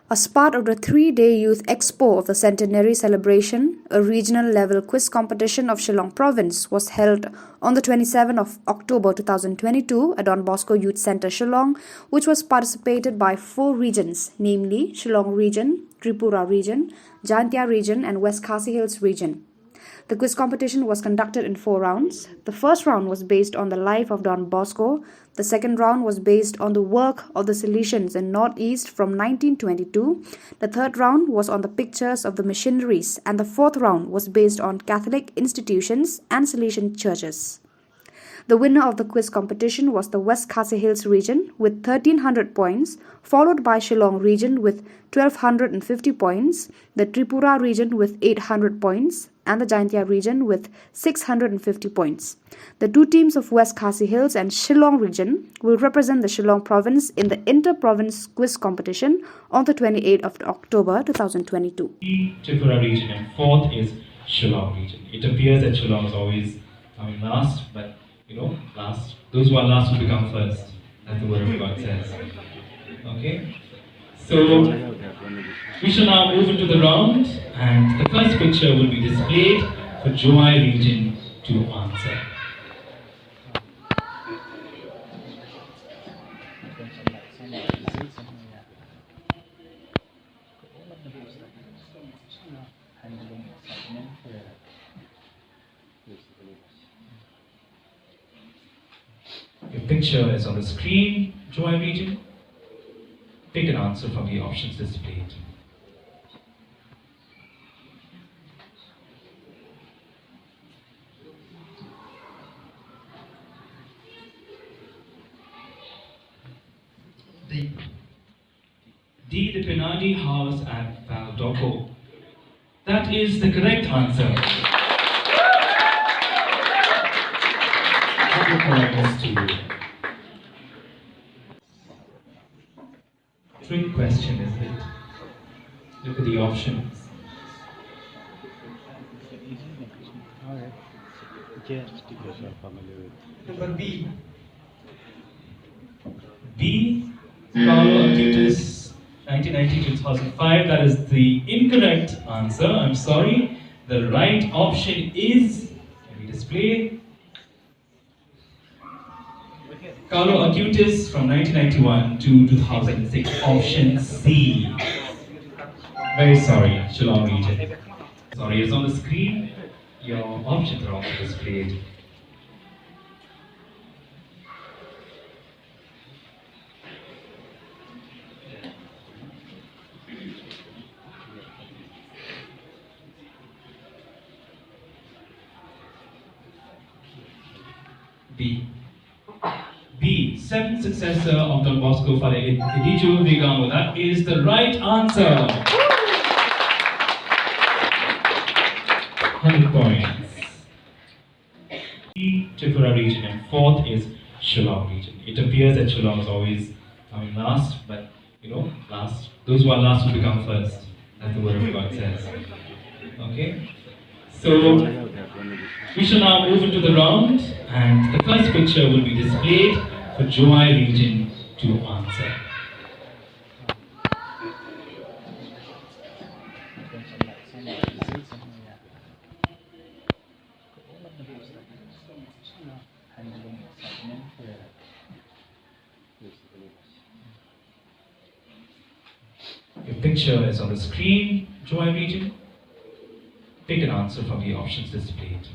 As part of the 3-day Youth Expo of the Centenary celebration, a regional-level quiz competition of Shillong Province was held on the 27th of October 2022 at Don Bosco Youth Centre, Shillong, which was participated by 4 regions, namely Shillong Region, Tripura Region, Jaintia Region and West Khasi Hills Region. The quiz competition was conducted in 4 rounds. The first round was based on the life of Don Bosco. The second round was based on the work of the Salesians in Northeast from 1922. The third round was on the pictures of the missionaries, and the fourth round was based on Catholic institutions and Salesian churches. The winner of the quiz competition was the West Khasi Hills region with 1300 points, followed by Shillong region with 1250 points, the Tripura region with 800 points, and the Jaintia region with 650 points. The 2 teams of West Khasi Hills and Shillong region will represent the Shillong province in the inter-province quiz competition on the 28th of October 2022. Tripura region and 4th is Shillong region. It appears that Shillong is always coming last, but last. Those who are last will become first, as the word of God says. Okay? So, we shall now move into the round, and the first picture will be displayed for Joy region to answer. Your picture is on the screen, Joy region. Pick an answer from the options displayed. D. The Penadi House at Valdoco. That is the correct answer. Happy correctness to you. Trick question, isn't it? Look at the options. Number B. B. Carlo Acutis, 1990-2005. That is the incorrect answer. I'm sorry. The right option is, let me display, Carlo Acutis from 1991 to 2006. Option C. Very sorry, Shillong region. Sorry, it's on the screen. Your options are also displayed. B. B. 7th successor of Don Bosco Fale Edijo Vigamo. That is the right answer. 100 points. B. Tripura region and 4th is Shillong region. It appears that Shillong is always coming last, but last. Those who are last will become first, as the word of God says. Okay? So, we shall now move into the round, and the first picture will be displayed for Joy region to answer. Your picture is on the screen, Joy region. Pick an answer from the options displayed.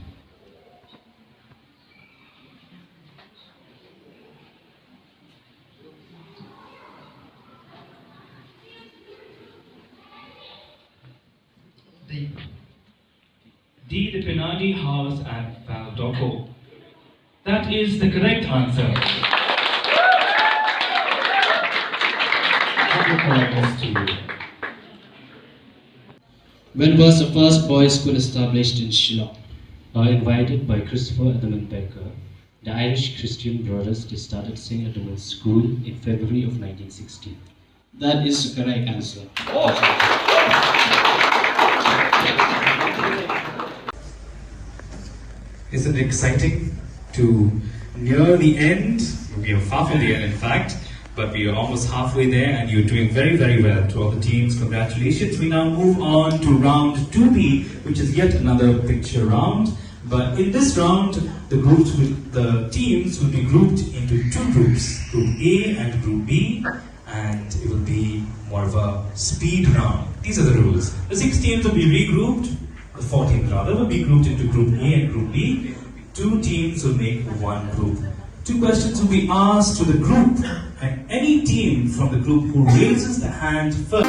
D. The Penadi House at Valdoco. That is the correct answer. Happy correctness to you. When was the first boys' school established in Shillong? Invited by Christopher Edmund Becker, the Irish Christian Brothers, they started St. Edmund's School in February of 1960. That is the correct answer. Isn't it exciting to near the end? We are far from the end, in fact, but we are almost halfway there and you're doing very, very well. To all the teams, congratulations. We now move on to round 2B, which is yet another picture round. But in this round, the teams will be grouped into two groups, Group A and Group B, and it will be more of a speed round. These are the rules. The 6 teams will be regrouped, the 4 teams rather, will be grouped into Group A and Group B. 2 teams will make one group. 2 questions will be asked to the group, and any team from the group who raises the hand first